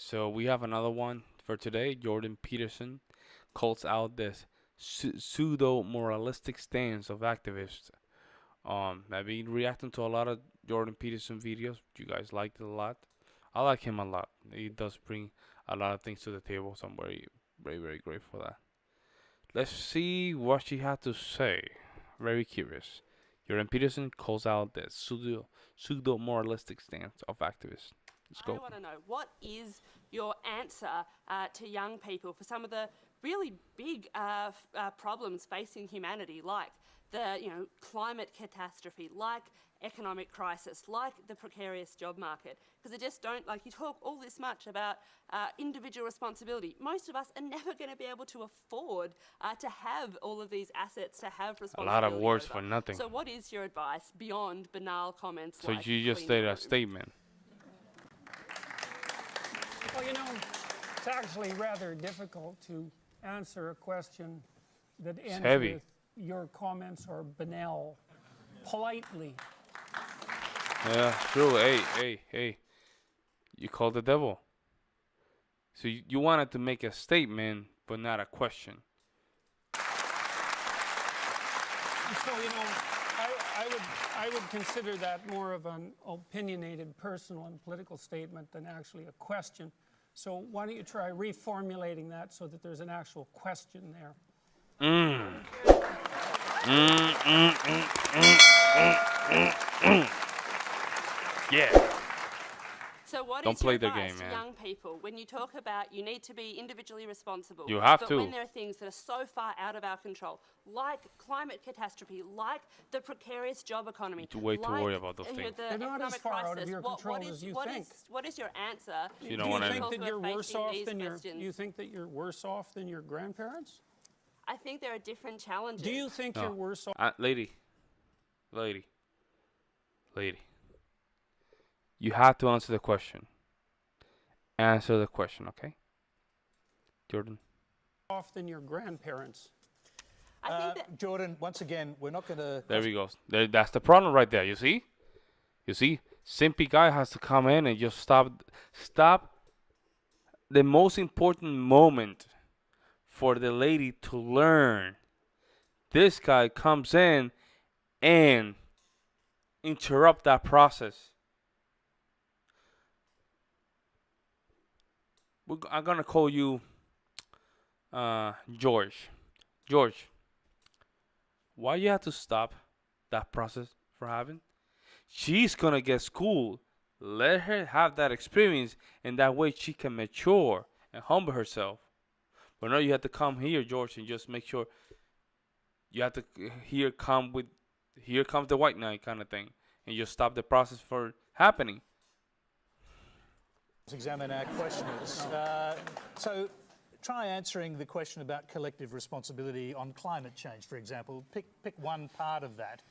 So we have another one for today. Jordan Peterson calls out this pseudo-moralistic stance of activists. I've been reacting to a lot of Jordan Peterson videos. You guys liked it a lot. I like him a lot. He does bring a lot of things to the table, so I'm very, very, very grateful for that. Let's see what she had to say. Very curious. Jordan Peterson calls out the pseudo-moralistic stance of activists. Let's I go. want to know, what is your answer to young people for some of the really big problems facing humanity, like the climate catastrophe, like economic crisis, like the precarious job market? Because I just don't, like, you talk all this much about individual responsibility. Most of us are never going to be able to afford to have all of these assets, to have A responsibility lot of words over. for nothing. So what is your advice beyond banal comments So like you just clean stated the a room? statement. Well, it's actually rather difficult to answer a question that ends heavy. with your comments are banal, politely. Yeah, true. Hey. You called the devil. So you wanted to make a statement, but not a question. So, I would consider that more of an opinionated, personal and political statement than actually a question. So why don't you try reformulating that so that there's an actual question there? Yeah. So what Don't is play your the advice game, to man. young people when you talk about you need to be individually responsible? You have but to. when there are things that are so far out of our control, like climate catastrophe, like the precarious job economy, Too way to like, worry about those things. the They're not as economic far out of crisis, your control as you think. What is your answer? You Do don't you wanna- think people that who are you're worse facing off these than questions? you think that you're worse off than your grandparents? I think there are different challenges. Do you think No. you're worse off? Lady. You have to answer the question. Answer the question, okay? Jordan. Than your grandparents? I think that Jordan, once again, we're not going to... There we go. That's the problem right there. You see? Simpy guy has to come in and just stop the most important moment for the lady to learn. This guy comes in and interrupt that process. I'm gonna call you George. George, why you have to stop that process for having? She's gonna get schooled. Let her have that experience, and that way she can mature and humble herself. But no, you have to come here, George, and just make sure you have to here comes the white knight kind of thing, and just stop the process for happening. Let's examine our questioners. So try answering the question about collective responsibility on climate change, for example. Pick one part of that,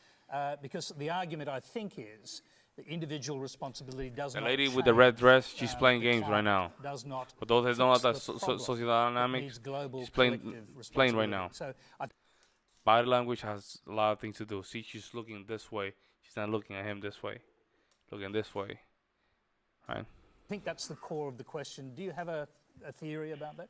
because the argument, I think, is that individual responsibility does The not lady change, with the red dress, she's playing the games right climate, now. does not For those that don't know fix that the problem. social It dynamics, needs global she's playing collective right now. responsibility. So Body language has a lot of things to do. See, she's looking this way. She's not looking at him this way. Looking this way. Right? I think that's the core of the question. Do you have a theory about that?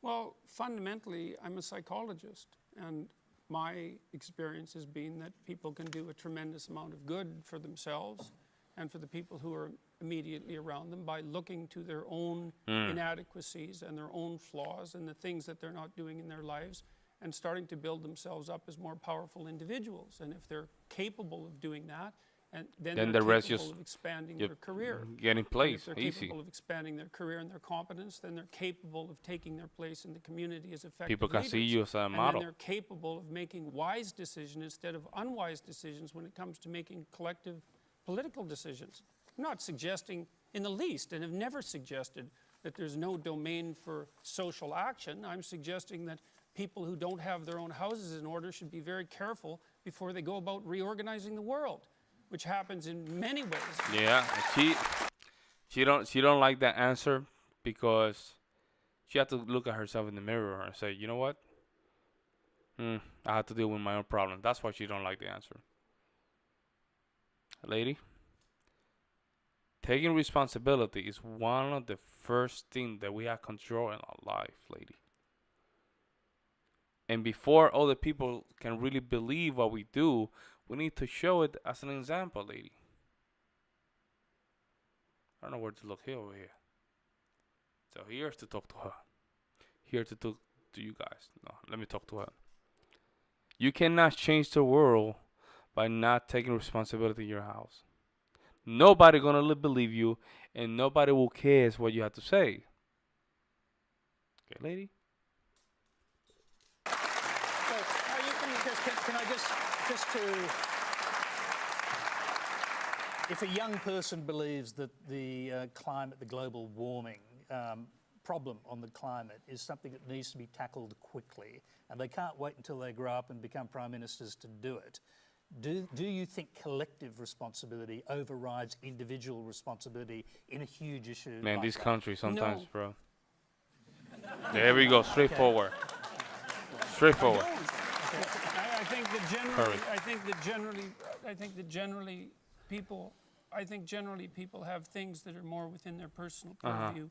Well, fundamentally, I'm a psychologist, and my experience has been that people can do a tremendous amount of good for themselves and for the people who are immediately around them by looking to their own inadequacies and their own flaws and the things that they're not doing in their lives and starting to build themselves up as more powerful individuals. And if they're capable of doing that, and then Then they're the rest capable just of expanding get- their career. Get in And place. if they're Easy. capable of expanding their career and their competence, then they're capable of taking their place in the community as effective People can see leaders. you as a And model. then they're capable of making wise decisions instead of unwise decisions when it comes to making collective political decisions. I'm not suggesting in the least, and have never suggested, that there's no domain for social action. I'm suggesting that people who don't have their own houses in order should be very careful before they go about reorganizing the world, which happens in many ways. Yeah, she don't like that answer because she had to look at herself in the mirror and say, you know what? I have to deal with my own problem. That's why she don't like the answer. Lady, Taking responsibility is one of the first things that we have control in our life, lady. And before other people can really believe what we do, we need to show it as an example, lady. I don't know where to look here over here. So here's to talk to her. Here to talk to you guys. No, let me talk to her. You cannot change the world by not taking responsibility in your house. Nobody gonna believe you, and nobody will care what you have to say. Okay, lady. So, can I just to, if a young person believes that the climate, the global warming problem on the climate is something that needs to be tackled quickly, and they can't wait until they grow up and become prime ministers to do it, do you think collective responsibility overrides individual responsibility in a huge issue? Man, like this that? country sometimes, No. bro. There we go, straightforward. Straightforward. I think that generally people have things that are more within their personal purview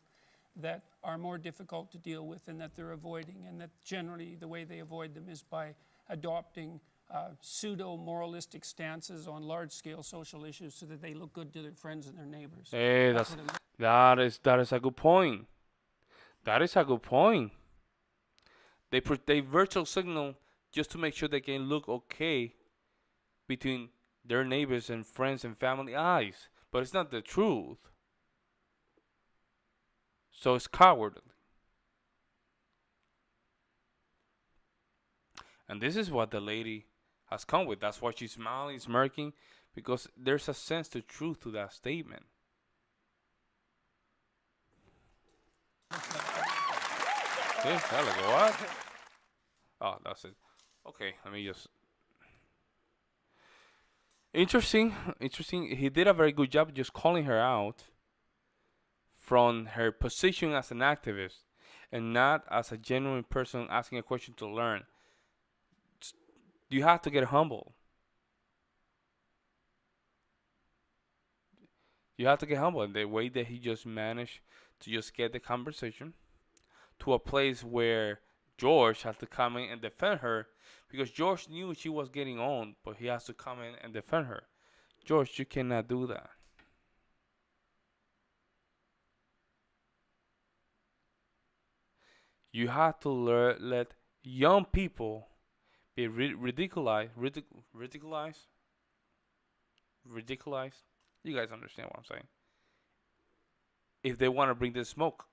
that are more difficult to deal with and that they're avoiding, and that generally the way they avoid them is by adopting pseudo-moralistic stances on large-scale social issues so that they look good to their friends and their neighbors. Hey, that is a good point. That is a good point. They virtual signal just to make sure they can look okay between their neighbors and friends and family eyes, but it's not the truth. So it's cowardly. And this is what the lady has come with. That's why she's smiling, smirking, because there's a sense of truth to that statement. Okay, what? Oh, that's it. Okay, let me just. Interesting. He did a very good job just calling her out from her position as an activist and not as a genuine person asking a question to learn. You have to get humble. You have to get humble. And the way that he just managed to just get the conversation to a place where George had to come in and defend her, because George knew she was getting on, but he has to come in and defend her. George, you cannot do that. You have to let young people be ridiculized. You guys understand what I'm saying? If they want to bring the smoke,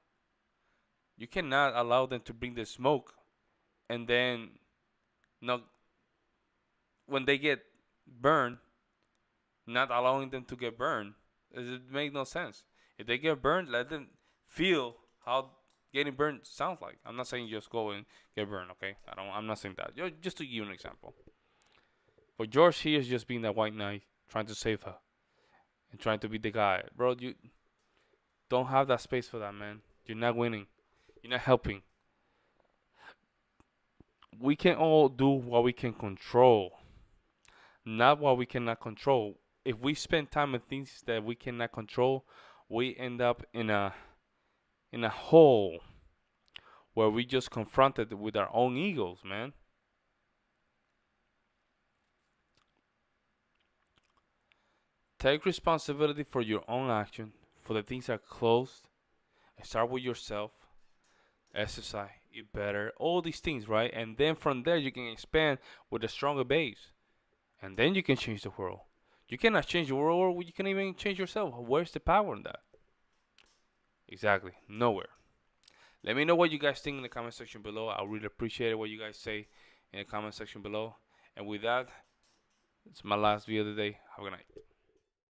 you cannot allow them to bring the smoke, and then not when they get burned, not allowing them to get burned. It makes no sense. If they get burned, let them feel how getting burned sounds like. I'm not saying just go and get burned, okay? I'm not saying that. Just to give you an example. But George here is just being that white knight, trying to save her and trying to be the guy. Bro, you don't have that space for that, man. You're not winning. You're not helping. We can all do what we can control, not what we cannot control. If we spend time on things that we cannot control, we end up in a hole where we just confronted with our own egos, man. Take responsibility for your own action, for the things that are close. Start with yourself. Exercise, eat better, all these things, right? And then from there you can expand with a stronger base. And then you can change the world. You cannot change the world, or you can even change yourself. Where's the power in that? Exactly, nowhere. Let me know what you guys think in the comment section below. I really appreciate it what you guys say in the comment section below. And with that, it's my last video of the day. Have a good night.